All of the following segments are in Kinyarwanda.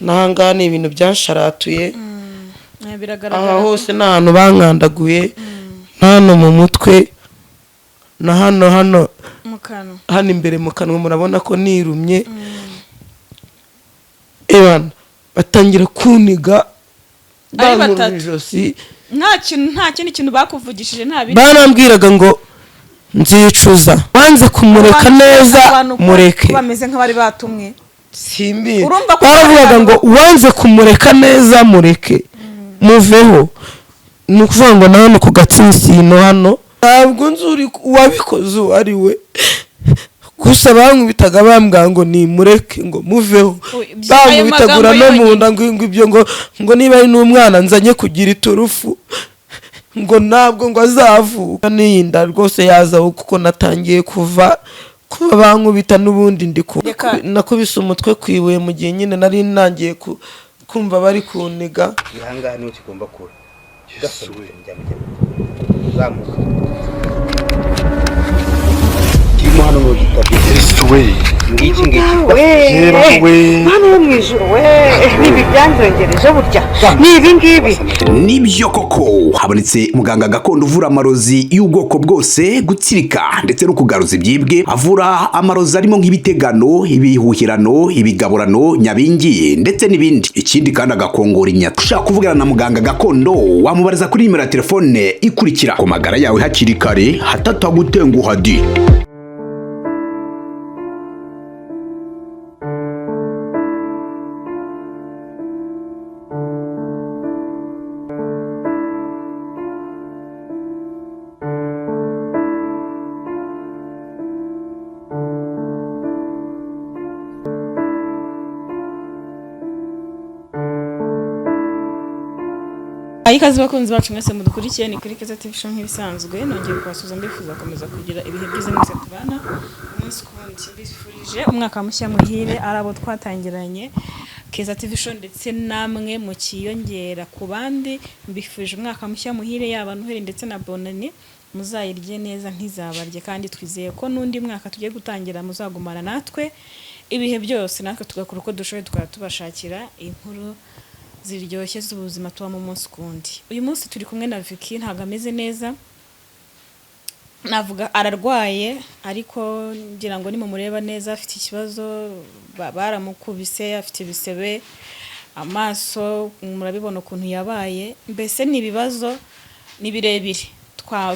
n'ahangaha ni ibintu byansharatuye biragaragara aha hose n'ahantu bankandaguye hano mu mutwe na hano hano imbere mu kanwa murabona ko nirumye batangira kuniga batatu ijosi nta kintu bakuvugishije nta bindi barambwiraga ngo nzicuza wanze kumureka neza mureke bameze nk'abari batumwe simbi baravugaga ngo wanze kumureka neza mureke muveho ni ukuvuga ngo nawe ku gatsinsino hano ntabwo nzuri uwabikoze uwo ari we gusa bankubitaga bambwira ngo nimureke ngo muveho bankubitagura no mu nda ngo ibyo ngo niba ari n'umwana nzanye kugira iturufu ngo ntabwo ngo azavuka n'iyinda rwose yazaho kuko natangiye kuba bankubita n'ubundi nakubise umutwe kwibuye mu gihe nyine nari nangiye kumva bari kuniga ihangane niho kigomba kuba gasubire zamuka kirimo hano mu gitabo ngiki mwana wo mu ijuru nibi byanzongereje burya nibi ngibi nibyo koko habonetse muganga gakondo uvura amarozi y'ubwoko bwose gutsirika ndetse no kugaruza ibyibwe avura amarozi arimo nk'ibitegano ibihuhirano ibigaburano nyabingi ndetse n'ibindi ikindi kandi agakongora inyata ushaka kuvugana na muganga gakondo wamubariza kuri nimero ya telefone ikurikira ku magara yawe hakiri kare hatatagutenguha di ikaze bakunzi bacu mwese mudukurikiye ni kuri Keza TV show nk'ibisanzwe nongeye kubasuza mbifuza komeza kugira ibihe byiza mwese tubana umunsi kundi mbifurije umwaka mushya muhire arabo twatangiranye Keza TV show ndetse namwe mu kiyongera ku bandi mbifurije umwaka mushya muhire yaba Noheli ndetse na Bonani muzayirye neza ntizabarye kandi twizeye ko nundi mwaka tugiye gutangira muzagumana natwe ibihe byose natwe tugakora uko dushoboye tukatubashakira inkuru ziryoshye z'ubuzima tuba mu munsi kundi uyu munsi turi kumwe na Vicky ntago ameze neza navuga ararwaye ariko ngira ngo nimumureba neza afite ikibazo baramukubise afite ibisebe amaso murabibona ukuntu yabaye mbese ni ibibazo ni birebire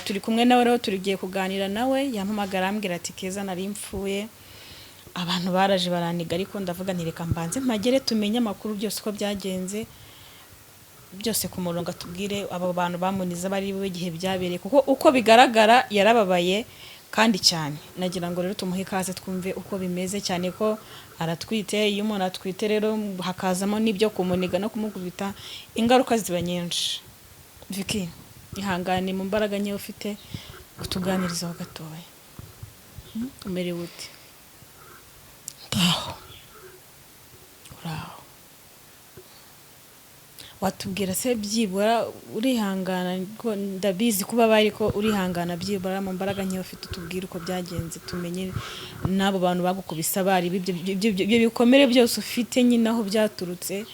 turi kumwe nawe rero tugiye kuganira nawe yampamagara ambwira ati Keza nari mpfuye abantu baraje baraniga ariko ndavuga ntireka mbanze mpagere tumenye amakuru byose uko byagenze byose ku murongo atubwire abo bantu bamuniza bari we gihe byabereye kuko uko bigaragara yarababaye kandi cyane nagira ngo rero tumuhe ikaze twumve uko bimeze cyane ko aratwite iyo umuntu atwite rero hakazamo n'ibyo kumuniga no kumukubita ingaruka ziba nyinshi Vicky ihangane mu mbaraga nke ufite utuganiriza ho gatoya umerewe ute uraho watubwira se byibura urihangana ko ndabizi kuba bari ko urihangana byibura mu mbaraga nke ufite utubwira uko byagenze tumenye nabo bantu bagukubisa bari ibyo bikomere byose ufite nyine aho byaturutse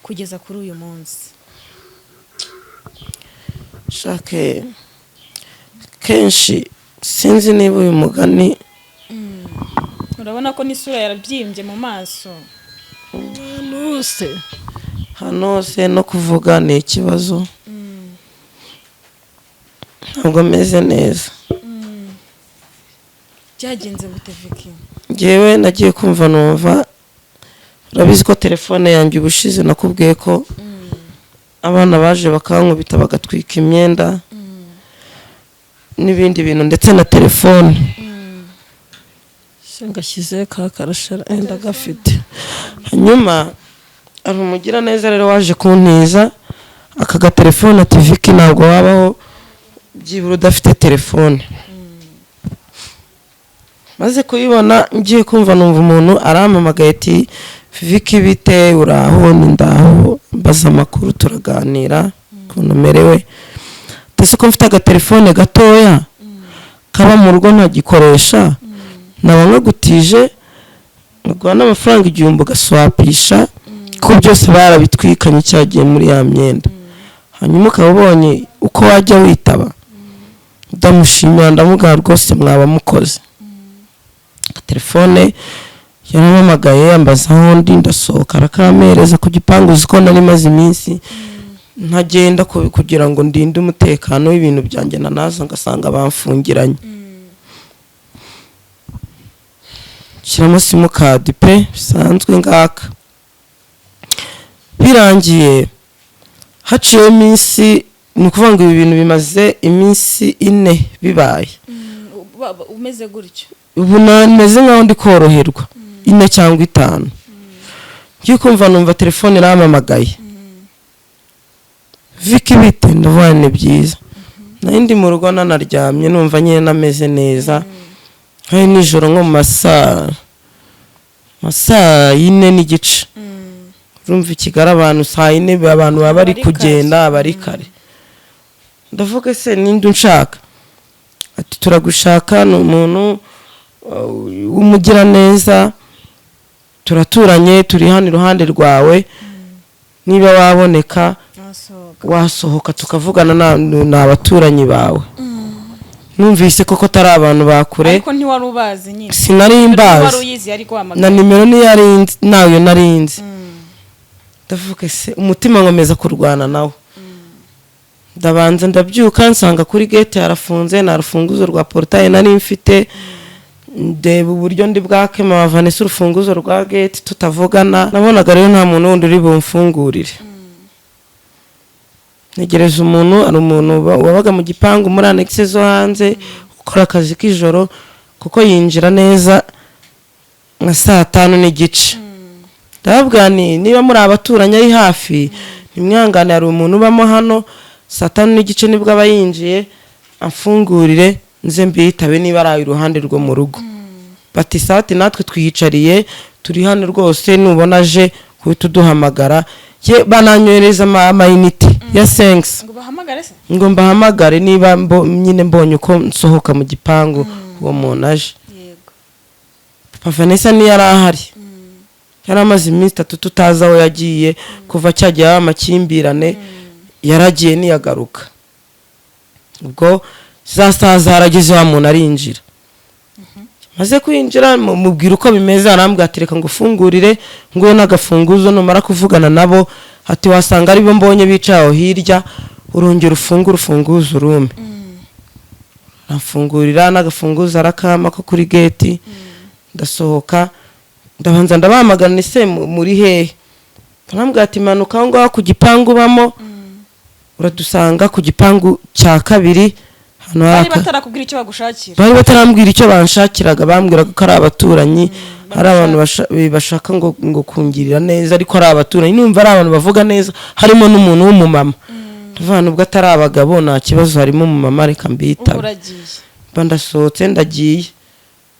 kugeza kuri uyu munsi shake kenshi sinzi niba uyu mugani urabona ko n'isura yarabyimbye mu maso hano hose no kuvuga ni ikibazo ntabwo meze neza byagenze gute Vicky ngewe nagiye kumva numva urabizi ko telefone yanjye ubushize nakubwiye ko abana baje bakankubita bagatwika imyenda n'ibindi bintu ndetse na telefone ngashyize ka karashara enda gafite hanyuma ari umugira neza rero waje kuntiza aka gatelefone ati Vicky ntabwo wabaho byibura udafite telefone maze kuyibona ngiye kumva numva umuntu arampamagaye ati Vicky bite uraho ndaho mbaza amakuru turaganira ukuntu merewe ndetse ko mfite agatelefone gatoya kaba mu rugo ntagikoresha nabamwe gutije baguha n'amafaranga 1000 ugaswapisha ko byose barabitwikanye cyagiye muri ya myenda hanyuma ukaba ubonye uko wajya witaba ndamushimira ndamuga rwose mwaba mukoze telefone yaramamagaye yambaza aho ndi ndasohoka arakamereza ku gipangu uziko nari maze iminsi ntagenda kugira ngo ndinde umutekano w'ibintu byanjye naza ngasanga bamfungiranye shyiramo simukadi pe bisanzwe ngaka birangiye haciye iminsi ni ukuvuga ngo ibi bintu bimaze iminsi 4 bibaye umeze gutyo ubu nameze nkaho ndi koroherwa 4 cyangwa 5 ngiye kumva numva telefone iramamagaye Viki bite ndavane byiza nari ndi mu rugo nanaryamye numva nyine nameze neza hari nijoro nko mu masaa 4 n'igice urumva ikigara abantu saa 4 abantu baba bari kugenda bari kare ndavuga se ninde unshaka ati turagushaka n'umuntu w'umugira neza turaturanye turi hano iruhande rwawe niba waboneka wasohoka tukavugana n'abaturanyi bawe numvise koko tari abantu bakure ariko ntiwari ubazi nyine sinari mbazi na nimero niyarinzi nayo narinzi ndavuga se umutima nkomeza kurwana nawe ndabanza ndabyuka nsanga kuri gate yarafunze na rufunguzo rwa portail nari mfite ndeba uburyo ndi bwakema Vanessa urufunguzo rwa gate tutavugana nabonaga rero nta muntu wundi uri bumfungurire negereza umuntu ari umuntu wabaga mu gipangu muri annexe zo hanze ukora akazi k'ijoro kuko yinjira neza nka saa 5 n'igice ndababwira niba muri abaturanye ari hafi nimwangane ari umuntu ubamo hano saa 5 n'igice nibwo aba yinjiye amfungurire nze mbitabe niba ari iruhande rwo mu rugo bati sati natwe twiyicariye turi hano rwose nubona aje kuhita uduhamagara ye bananyohereza amayinite ya sense ngo mbahamagare niba nyine mbonye uko nsohoka mu gipangu uwo muntu aje Papa Vanessa ni yari ahari yari amaze iminsi 3 tutazi aho yagiye kuva cyagiye amakimbirane yaragiye niyagaruka ubwo za saa zarageze wa muntu arinjira maze kwinjira mubwira uko bimeze arambwira ati reka ngo ufungurire ngo n'agafunguzo numara kuvugana nabo ati wasanga ari bo mbonye bicaho hirya urongera ufungura urufunguzo rume nafungurira n'agafunguzo arakama ko kuri gate ndasohoka ndabanza ndabahamagana ese muri hehe arambwira ati manuka aho ngaho ku gipangu bamo uradusanga ku gipangu cya kabiri bari batarakubwira icyo bagushakira bari batarambwira icyo banshakiraga bambwiraga ko ari abaturanyi hari abantu bashaka ngo kungirira neza ariko ari abaturanyi numva ari abantu bavuga neza harimo n'umuntu w'umumama tuvana ubwo atari abagabo nta kibazo harimo umumama reka mbita bandasohotse ndagiye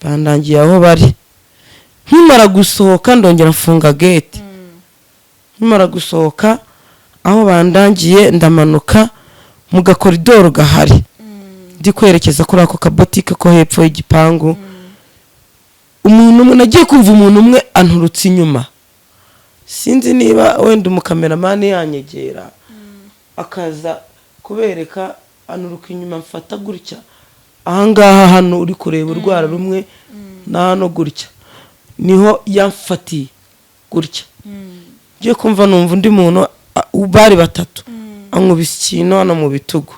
bandangiye aho bari nkimara gusohoka ndongera mfunga gate nkimara gusohoka aho bandangiye ndamanuka mu gakoridoro gahari ndi kwerekeza kuri ako kabotike ko hepfo y'igipangu umuntu nagiye kumva umuntu umwe anturutse inyuma sinzi niba wenda umukameramani yanyegera akaza kubereka anuruka inyuma mfata gutya ahangaha hano uri kureba urwara rumwe na hano gutya niho yamfatiye gutya ngiye kumva numva undi muntu bari 3 ankubise ikintu hano mu bitugu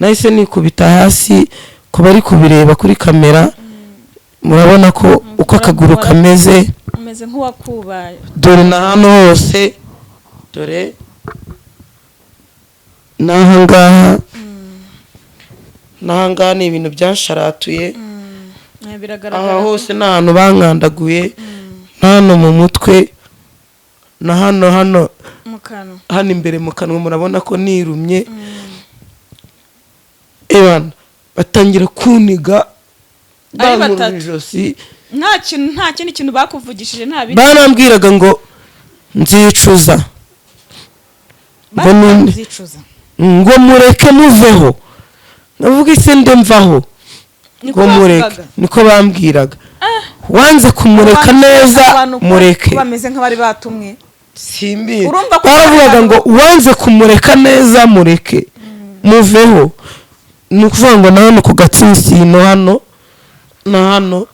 nahise nikubita hasi ko bari kubireba kuri kamera murabona ko uko akaguru kameze nk'uwakubaye dore na hano hose dore nahangaha ni ibintu byansharatuye aha hose n'ahantu bankandaguye hano mu mutwe na hano imbere mu kanwa murabona ko nirumye ebana batangira kuniga ari 3 nta kintu bakuvugishije nta bindi barambwiraga ngo nzicuza ngo mureke muveho navuga ise ndemvaho ngo mureke niko bambwiraga wanze kumureka neza mureke. bameze nk'abari batumwe simbi baravugaga ngo wanze kumureka neza mureke muveho. ni ukuvuga ngo nawe ku gatsinsino hano na hano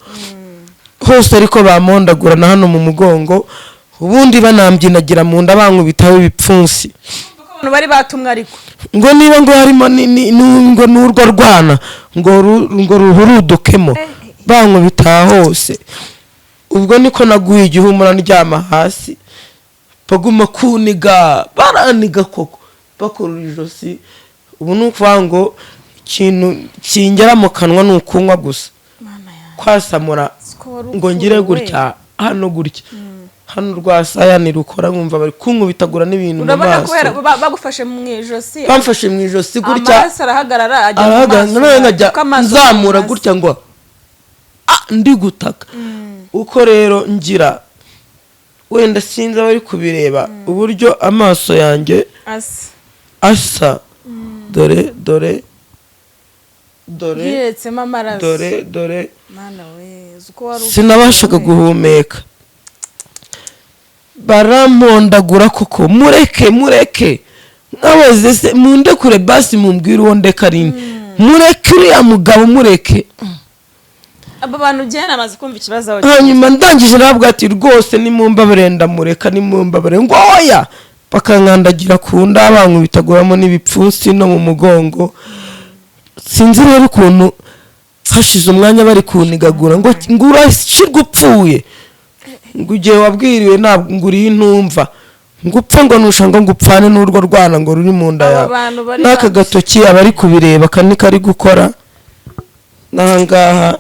hose ariko bamondagura na hano mu mugongo, ubundi banambyinagira mu nda bankubitaho ibipfunsi. abantu bari batumwe ariko ngo niba ngo harimo ngo n'urwo rwana ngo ruhurudukemo bankubita hose. ubwo niko naguye igihumura ndyama hasi baguma kuniga baraniga koko bakurura ijosi. ubu ni ukuvuga ngo ikintu kingera mu kanwa ni ukunywa gusa, kwasamura ngo ngire gutya hano gutya hano rwasaya nirukora nkumva bari kunkubitagura n'ibintu mu maso. bagufashe mu ijosi, bamfashe mu ijosi gutya amaraso arahagarara ajya nkajya nzamura gutya ngo ndi gutaka. uko rero ngira wenda sinzi abari kubireba uburyo amaso yanjye asa dore yiretsemo amaraso dore mana we uko wari sinabashaga guhumeka. barampondagura koko mureke nkabaze se mundekure basi mumbwire uwo ndeka rini mureke uriya mugabo mureke. aba bantu ugenda amaze kumva ikibazo aho hanyuma ndangije nabwo ati rwose nimumbabare ndamureka nimumbabare ngo oya, bakankandagira ku nda bankubitaguramo n'ibipfunsi no mu mugongo. sinzi rero ukuntu hashize umwanya bari kunigagura ngo urashirwa upfuye, ngo ugiye wabwiriwe ntabwo ngo uriye intumva ngo upfe ngo nushanga ngo upfane n'urwo rwana ngo ruri mu nda yawe. n'aka gatoki abari kubireba kani kari gukora n'ahangaha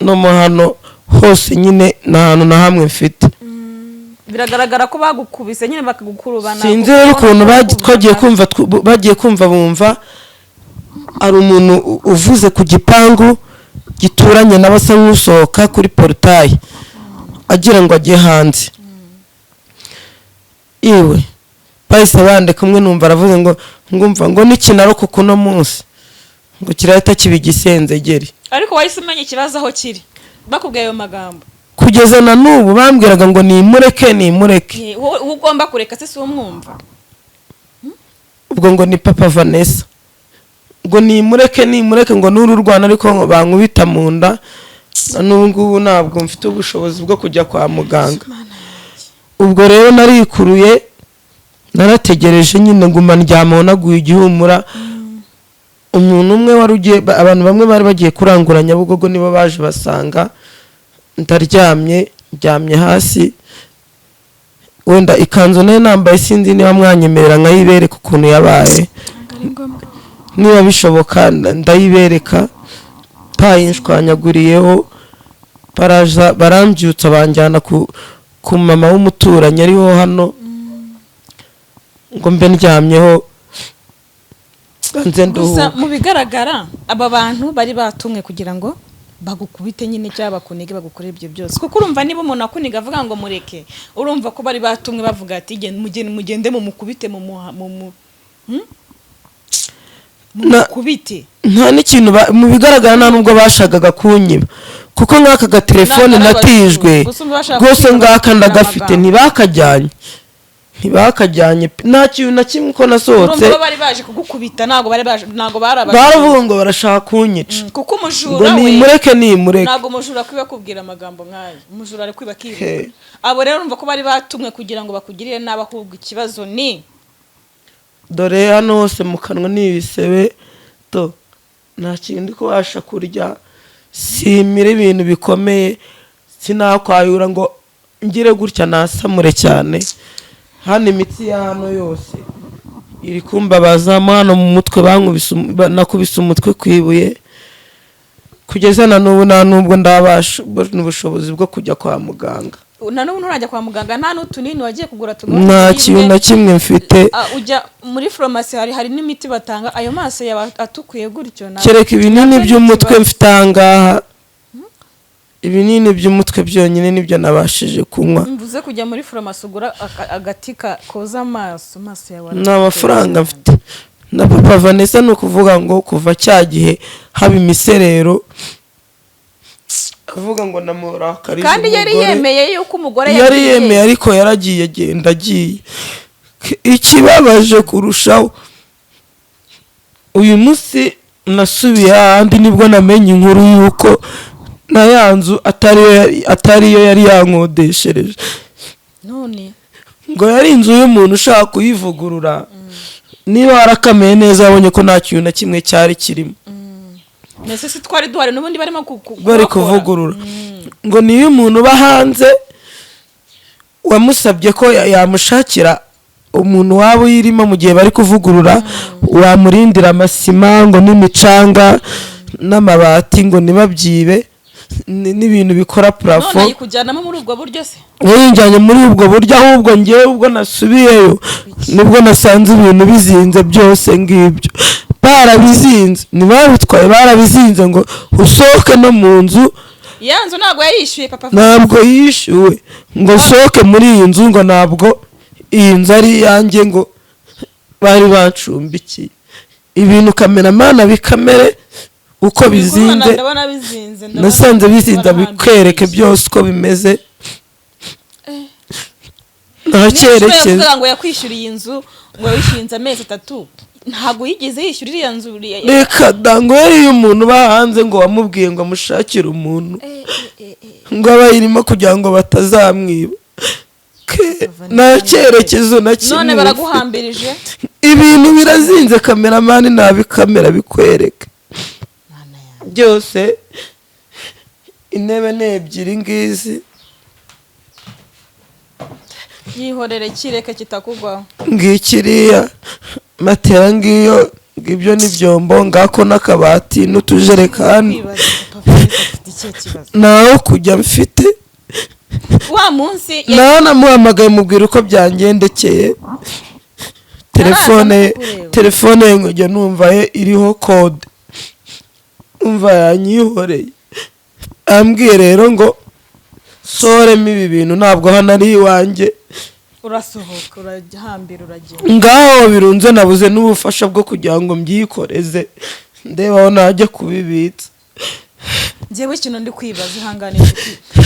no mu hano hose nyine nta hantu na hamwe mfite. biragaragara ko bagukubise nyine bakagukurubana. sinzi rero ukuntu bagiye kumva bumva ari umuntu uvuze ku gipangu gituranye n'abasa nk'usohoka kuri porutayi agira ngo ajye hanze. iwe bahise bandeka umwe numva aravuze ngo ngumva ngo n'ikinaro kuko uno munsi ngo kirahita kiba igisenzegeri. ariko wahise umenya ikibazo aho kiri bakubwiye ayo magambo? kugeza na n'ubu bambwiraga ngo nimureke ugomba kureka se si umwumva. ubwo ngo ni papa Vanessa ngo nimureke ngo n'uru rwana ariko bankubita mu nda. n'ubu ngubu ntabwo mfite ubushobozi bwo kujya kwa muganga. ubwo rero narikuruye narategereje nyine nguma ndyama naguye igihumura. umuntu umwe wari ugiye abantu bamwe bari bagiye kurangura Nyabugogo nibo baje basanga ndaryamye hasi. wenda ikanzu nayo nambaye sinzi niba mwanyemerera nkayibereka ukuntu yabaye, niba bishoboka ndayibereka. payinshwanyaguriyeho barambyutsa banjyana ku mama w'umuturanyi ariho hano ngo mbe ndyamyeho gusa mu bigaragara aba bantu bari batumwe kugira ngo bagukubite nyine cyangwa bakunige bagukorera ibyo byose. kuko urumva niba umuntu akuniga avuga ngo mureke, urumva ko bari batumwe bavuga ati mugende mu mukubite mukubite. nta n'ikintu mu bigaragara nta nubwo bashakaga kunyiba kuko nk'aka gatelefone natijwe rwose ngaka ndagafite ntibakajyanye nta kintu na kimwe ko nasohotse. urumva bari baje kugukubita ntago baravuga ngo barashaka kunyica kuko umujura we nimureke ntago umujura kwiba kubwira amagambo nk'ayo, umujura ari kwiba kiba. abo rero urumva ko bari batumwe kugira ngo bakugirire nabi, ahubwo ikibazo ni dore hano hose mu kanwa n'ibisebe nta kintu kubasha kurya, simira ibintu bikomeye, sinakwayura ngo ngire gutya nasamure cyane. hano imitsi ya hano yose iri kumbabaza, hano mu mutwe nakubise umutwe kwibuye. kugeza na n'ubu nta nubwo ndabasha n'ubushobozi bwo kujya kwa muganga. na n'ubu nturajya kwa muganga? nta n'utunini wagiye kugura nta kintu na kimwe mfite. ujya muri farumasi hari n'imiti batanga. ayo maso yawe atukuye gutyo kereka ibinini by'umutwe mfite ahangaha, ibinini by'umutwe byonyine nibyo nabashije kunywa. mvuze kujya muri farumasi ugura agati koza amaso yawe. nta mafaranga mfite. na papa Vanessa ni ukuvuga ngo kuva cya gihe haba imiserero avuga ngo namurakarije kandi yari yemeye yuko umugore yari yemeye ariko yaragiye agenda agiye. Ikibabaje kurushaho uyu munsi nasubiye ahandi nibwo namenye inkuru yuko na ya nzu atariyo yari yankodeshereje. none ngo yari inzu y'umuntu ushaka kuyivugurura. Niba warakameye neza wabonye ko nta kintu na kimwe cyari kirimo. mbese si twari duhari n'ubundi barimo bari kuvugurura. ngo niyo umuntu uba hanze wamusabye ko yamushakira umuntu waba uyirimo mu gihe bari kuvugurura wamurindira amasima ngo n'imicanga n'amabati ngo ntibabyibe n'ibintu bikora plafo. none ayikujyanamo muri ubwo buryo se? yinjyanye muri ubwo buryo ahubwo ngewe ubwo nasubiyeyo nibwo nasanze ibintu bizinze byose ngibyo. Barabizinze ntibabitwaye barabizinze ngo usohoke no mu nzu. ya nzu ntabwo yayishyuye papa? ntabwo yishyuwe ngo usohoke muri iyi nzu ngo ntabwo iyi nzu ari iyanjye ngo bari bacumbikiye. Ibintu kameramana bikamere uko bizinze nasanze bizinze bikwereke byose uko bimeze. nta cyerekezo ngo yakwishyuriye inzu ngo wishyuye amezi 3 ntabwo yigeze yishyura iriya nzu. reka dango yari umuntu uba hanze ngo wamubwiye ngo amushakire umuntu ngo aba yirimo kugira ngo batazamwiba. nta cyerekezo na kimwe. none baraguhambirije ibintu birazinze kameramani nabikamera bikwereka byose. intebe ni ebyiri ngizi yihorere kireke kitakugwaho ngikiriya matera ngiyo ngibyo n'ibyombo ngako n'akabati n'utujerekani naho kujya mfite. wa munsi naho namuhamagaye mubwira uko byangendekeye. telefone ye nkajya numva iriho kode umva yanyihoreye. ambwiye rero ngo soremo ibi bintu ntabwo hano ari iwanjye. urasohoka urahambira uragenda ngaho birunze nabuze n'ubufasha bwo kugira ngo mbyikoreze ndebaho najya kubibitsa. njyewe ikintu ndi kwibaza ihangane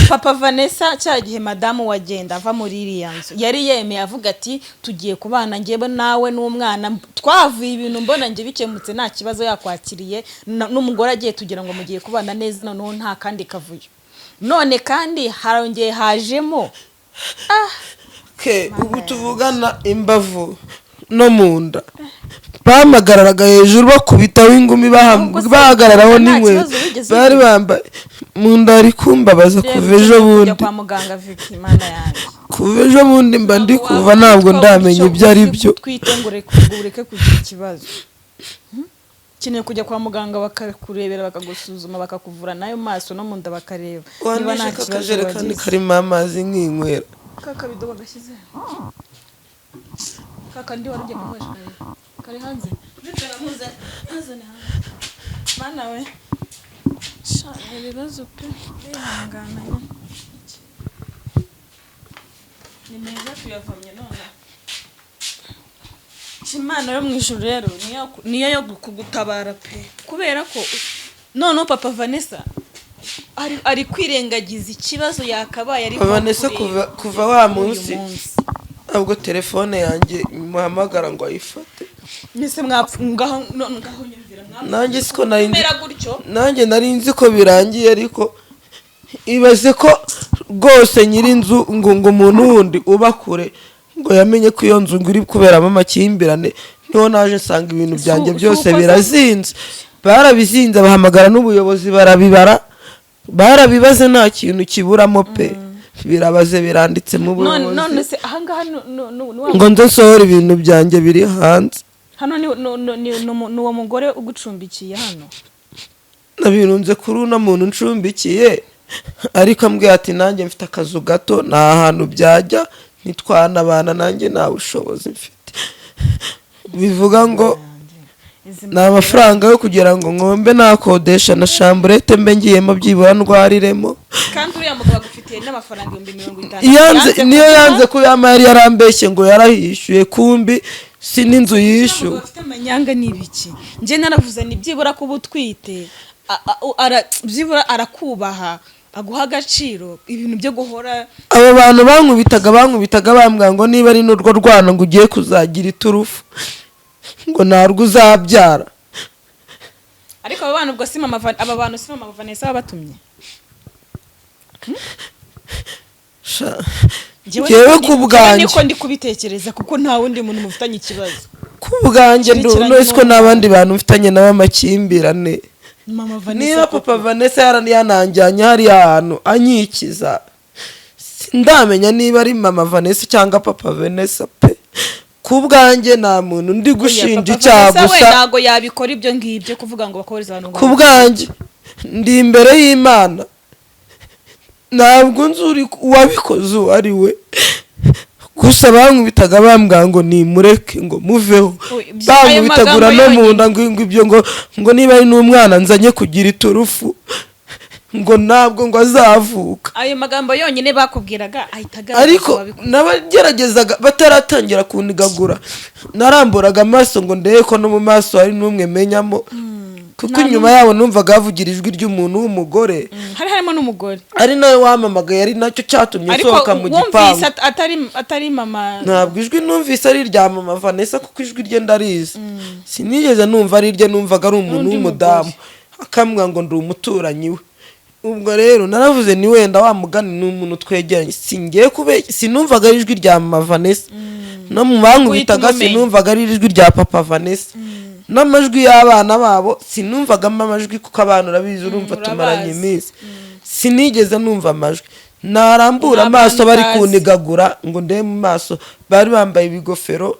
papa Vanessa cya gihe madamu wagenda ava muri iriya nzu yari yemeye avuga ati tugiye kubana njyewe nawe n'umwana twavuye ibintu mbona njye bikemutse nta kibazo yakwakiriye n'umugore agiye tugira ngo mugiye kubana neza noneho nta kandi kavuyo. none kandi harongeye hajemo ubu tuvugana imbavu no mu nda bamagararaga hejuru bakubitaho ingumi bahagararaho n'inkweto bari bambaye mu nda ari kumbabaza kuva ejo bundi. kuva ejo bundi mba ndi kuva ntabwo ndamenya ibyo ari byo. twitengure kureke kugira ikibazo ukeneye kujya kwa muganga bakakurebera bakagusuzuma bakakuvura nayo maso no mu nda bakareba niba nta kibazo wagize. karimo amazi nk'inywera kakabido bagashyize kakandi wari ugiye kunywesha kari hanze bitaramuze azane hanze mana we ibibazo pe bihangana ni meza tuyavamye none. Imana yo mu ijuru rero niyo yo kugutabara pe kubera ko noneho papa Vanessa ari kwirengagiza ikibazo yakabaye ari Vanessa kuva wa munsi ntabwo telefone yanjye muhamagara ngo ayifate. Nise ngaho nyumvira nanjye siko nanjye nari nzi ko birangiye ariko ibaze ko rwose nyirinzu ngo umuntu wundi uba kure ngo yamenye ko iyo nzu ngiri kuberamo amakimbirane niho naje nsanga ibintu byanjye byose birazinze. barabizinze bahamagara n'ubuyobozi barabibara barabibaze nta kintu kiburamo pe birabaze biranditse mu buyobozi. none se ahangaha ngo nze nsohora ibintu byanjye biri hanze. hano ni uwo mugore ugucumbikiye hano nabirunze kuri uno muntu ncumbikiye ariko ambwiye ati nanjye mfite akazu gato nta hantu byajya nitwanabana nanjye nta bushobozi mfite. bivuga ngo ni amafaranga yo kugira ngo ngombe nakodesha na chambrette mbe ngiyemo byibura ndwariremo. kandi uriya mugabo agufitiye n'amafaranga 50,000 niyo yanze ko yari yarambeshye ngo yarahishyuye kumbi si n'inzu yishyuwe. afite amanyanga n'ibiki nje naravuze ni byibura kuba utwite byibura arakubaha aguha agaciro ibintu byo guhora abo bantu bankubitaga bambwira ngo niba ari n'urwo rwana ngo ugiye kuzagira iturufu ngo ntarwo uzabyara. ariko aba bantu ubwo si mama Vanessa wabatumye Jewe ku bwanjye niko ndi kubitekereza kuko nta wundi muntu mufitanye ikibazo. Ku bwanjye none ko n'abandi bantu mfitanye nawe amakimbirane. Mama Vanessa niba papa Vanessa yananjyanye hari ahantu anyikiza ndamenya niba ari mama Vanessa cyangwa papa Vanessa pe. Ku bwanjye nta muntu ndi gushinja icyaha gusa ntago yabikora ibyo ngibyo kuvuga ngo bakohereza abantu. Ku bwanjye ndi imbere y'Imana ntabwo nzuri uwabikoze ari we gusa bankubitaga bambwira ngo nimureke ngo muveho bankubitagura no mu nda ngo ibyo ngo niba ari n'umwana nzanye kugira iturufu ngo ntabwo ngo azavuka. Ayo magambo yonyine bakubwiraga ahitaga ariko nabageragezaga bataratangira kunigagura naramburaga amaso ngo ndebe ko no mu maso hari n'umwe menyamo kuko inyuma yabo numvaga havugira ijwi ry'umuntu w'umugore harimo n'umugore ari nawe wamamagaye ari nacyo cyatumye nsohoka mu gipangu. atari mama ntabwo ijwi numvise ari irya mama Vanessa kuko ijwi rye ndarizi sinigeze numva ari irye numvaga ari umuntu w'umudamu akambwira ngo ndi umuturanyi we. Ubwo rero naravuze ni wenda wamugani n'umuntu twegeranye singiye sinumvaga ari ijwi rya mama Vanessa no mu bankubitaga sinumvaga ari ijwi rya papa Vanessa n'amajwi y'abana babo sinumvagamo amajwi kuko abantu urabizi urumva tumaranye iminsi sinigeze numva amajwi narambura amaso bari kunigagura ngo ndebe mu maso bari bambaye ibigofero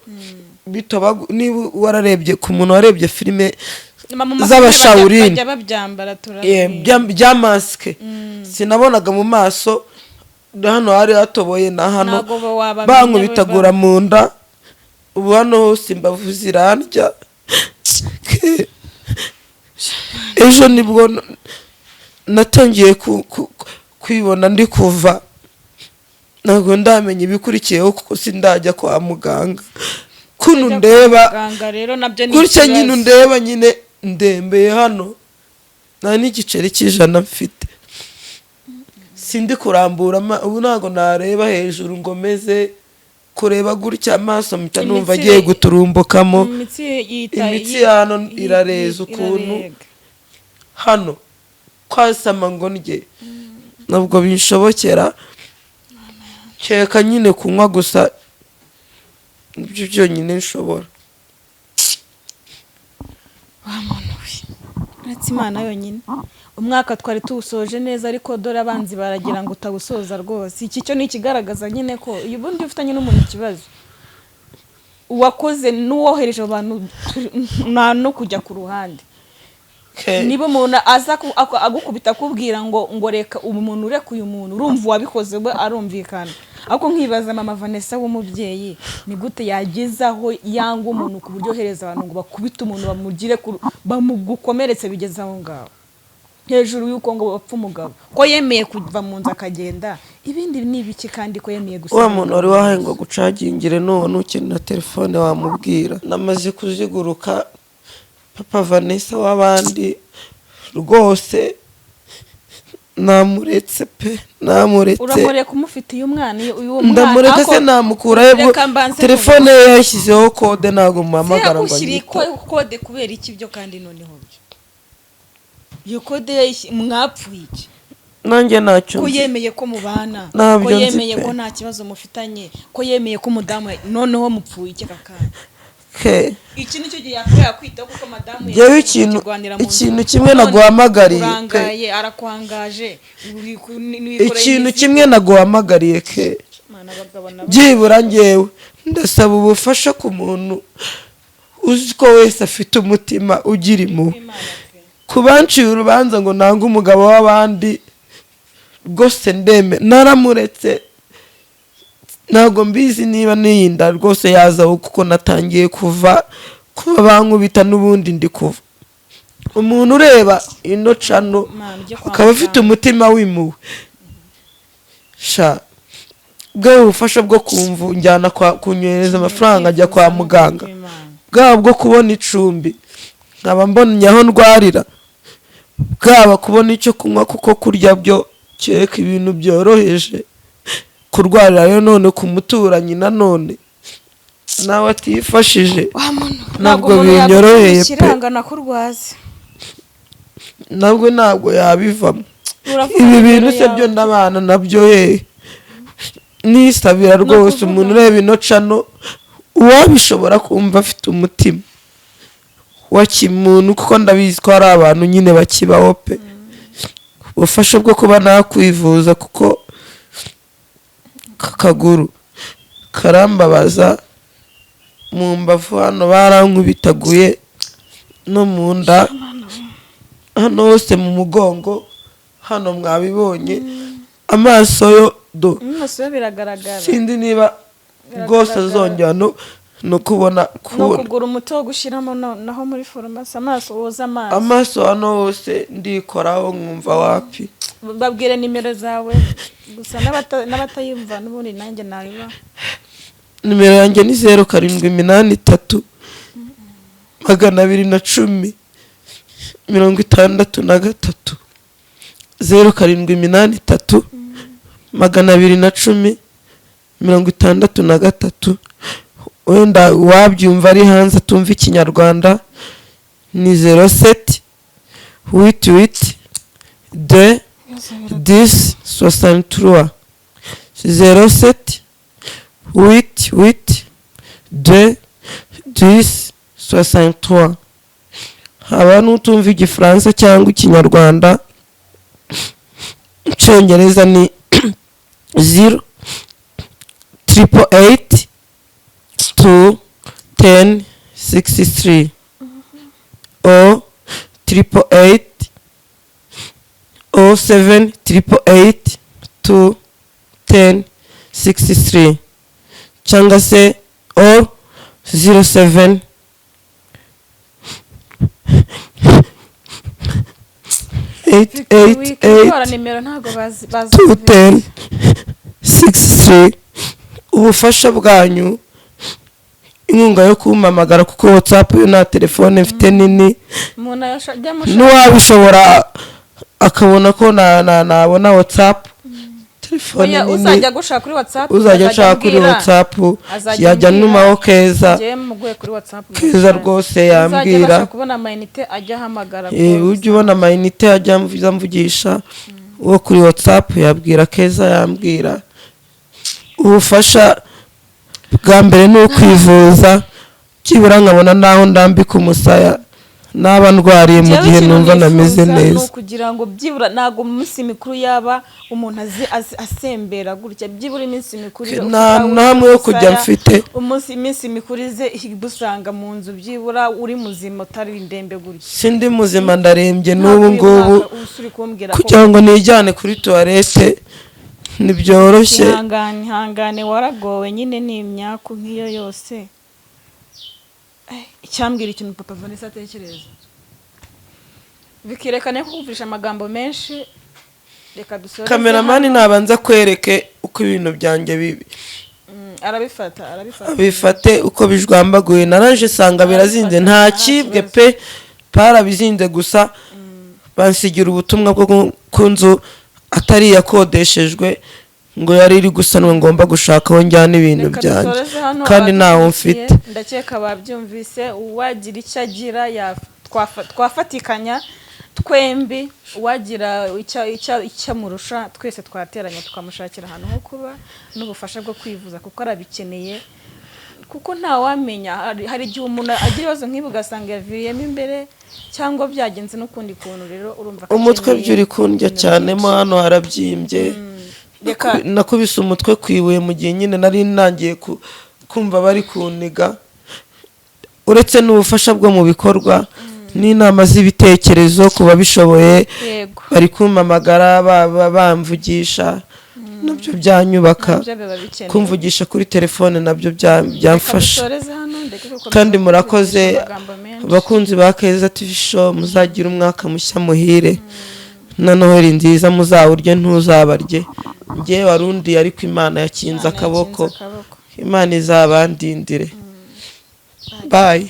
bitoba niba wararebye ku muntu warebye filime z'abashawurini bya maske sinabonaga mu maso hano hari hatoboye na hano bankubitagura mu nda ubu hano hose imbavu zirandya. Ejo nibwo natangiye kwibona ndi kuva ntabwo ndamenya ibikurikiyeho kuko sindajya kwa muganga kuno ndeba gutya nyine ndeba nyine ndembeye hano nta n'igiceri cy'ijana mfite sindi kurambura ubu ntabwo nareba hejuru ngo meze kureba gutya amaso mpita numva agiye guturumbukamo imitsi hano irareza ukuntu hano kwasama ngo ndye ntabwo binshobokera cyeka nyine kunywa gusa ibyo byonyine nshobora. uretse Imana yonyine umwaka twari tuwusoje neza ariko dore abanzi baragira ngo utawusoza rwose. Iki cyo ni ikigaragaza nyine ko uyu bundi ufitanye n'umuntu ikibazo uwakoze n'uwohereje abantu no kujya ku ruhande. Niba umuntu aza agukubita akubwira ngo reka umuntu ureka uyu muntu urumva wabikoze we arumvikana. Ariko nkibaza mama Vanessa w'umubyeyi ni gute yagezaho yanga umuntu ku buryo hereza abantu ngo bakubite umuntu bamugire bamugukomeretse bigeze aho ngaho hejuru yuko ngo bapfa umugabo ko yemeye kuva mu nzu akagenda ibindi nibiki kandi ko yemeye gusa. Wa muntu wari wahaye ngo gucagingire none ukenera telefone wamubwira namaze kuziguruka papa Vanessa w'abandi rwose namuretse pe namuretse. Uramureka umufitiye umwana uyu mwana ndamureka se namukura telefone ye yashyizeho kode ntago muhamagara ngo anyite kode kubera iki byo kandi noneho byo iyo kode mwapfuye iki nanjye nacyo ko yemeye ko mubana ko yemeye ko nta kibazo mufitanye ko yemeye ko umudamu noneho mupfuye iki kakanya iki nicyo gihe yakwita kuko madamu yewe ikintu kimwe naguhamagariye urangaye arakwangaje ikintu kimwe naguhamagariye ke byibura njyewe ndasaba ubufasha ku muntu uzi ko wese afite umutima ugira impuhwe kubanciye urubanza ngo nanga umugabo w'abandi rwose ndeme naramuretse ntabwo mbizi niba niyinda rwose yazaho kuko natangiye kuva bankubita n'ubundi ndi kuva. Umuntu ureba ino cano akaba afite umutima w'impuhwe sha bwo ubufasha bwo kumva njyana kunyohereza amafaranga ajya kwa muganga bwaba bwo kubona icumbi nkaba mbonye aho ndwarira bwaba kubona icyo kunywa kuko kurya byo kereka ibintu byoroheje kurwarira rero none ku muturanyi nanone nawe atifashije ntabwo binyoroheye pe kirangana kurwaza ntabwo yabivamo ibi bintu se byo ndabana nabyo nisabira rwose umuntu ureba ino cano uwabishobora kumva afite umutima wa kimuntu kuko ndabizi ko hari abantu nyine bakibaho pe ubufasha bwo kuba nakwivuza kuko kakaguru karambabaza mu mbavu hano barankubitaguye no mu nda hano hose mu mugongo hano mwabibonye amaso yo amaso biragaragara sindi niba rwose azongera no kubona no kugura umuti wo gushyiramo naho muri farumasi amaso woza amaso hano hose ndikoraho nkumva wapi babwire nimero zawe gusa n'abatayumva n'ubundi nanjye nabiba nimero yanjye ni 0783 210 63 0783 210 63 wenda wabyumva ari hanze tumva ikinyarwanda ni 07 88 2 10 63 07 88 2 10 63 haba n'utumva igifaransa cyangwa ikinyarwanda icyongereza ni 0 888 2 10 63 o 888 07 888 2 10 63 cyangwa se or 07 888 ubufasha bwanyu inkunga yo kumpamagara kuko WhatsApp yo na telefone mfite nini n'uwabishobora akabona ko nabona WhatsApp telefone nini uzajya gushaka kuri WhatsApp yajya numaho keza keza rwose yambwira kubona amayinite ajya hamagara ujye ubona amayinite ajya mvugisha uwo kuri WhatsApp yabwira keza yambwira ubufasha bwa mbere ni ukwivuza byibura nkabona naho ndambika umusaya naba ndwariye mu gihe numva nameze neza kugira ngo byibura nago mu minsi mikuru yaba umuntu asembera gutya byibura iminsi mikuru namwe yo kujya mfite iminsi mikuru ize igusanga mu nzu byibura uri muzima utari indembe gutya sindi muzima ndarembye n'ubu ngubu kugira ngo nijyane kuri toilette nibyoroshye ihangane waragowe nyine ni imyaku nk'iyo yose icyambwira ikintu papa Vanessa atekereza bikirekane ko kumvisha amagambo menshi reka dusore kameramani nabanza kwereke uko ibintu byanjye bibi abifate uko bijwambaguye naraje sanga birazinze nta kibwe pe parabizinze gusa bansigira ubutumwa bwo ku nzu atari yakodeshejwe ngo yari iri gusanwa ngomba gushaka aho njyana ibintu byanjye kandi ntaho mfite ndakeka babyumvise uwagira icyo agira twafatikanya twembi uwagira icyo amurusha twese twateranya tukamushakira ahantu ho kuba n'ubufasha bwo kwivuza kuko arabikeneye kuko ntawamenya hari igihe umuntu agira ibibazo nk'ibi ugasanga yaviriyemo imbere cyangwa byagenze n'ukundi kuntu rero urumva umutwe byuri kundya cyane mo hano harabyimbye nakubise umutwe kwibuye mu gihe nyine nari nangiye kumva bari kuniga uretse n'ubufasha bwo mu bikorwa n'inama z'ibitekerezo ku babishoboye bari kumpamagara bamvugisha nabyo byanyubaka kumvugisha kuri telefone nabyo byamfasha kandi murakoze abakunzi ba Keza TV show muzagira umwaka mushya muhire na Noheli nziza muzawurye ntuzabarye ngiye warundi ariko Imana yakinze akaboko Imana izabandindire bye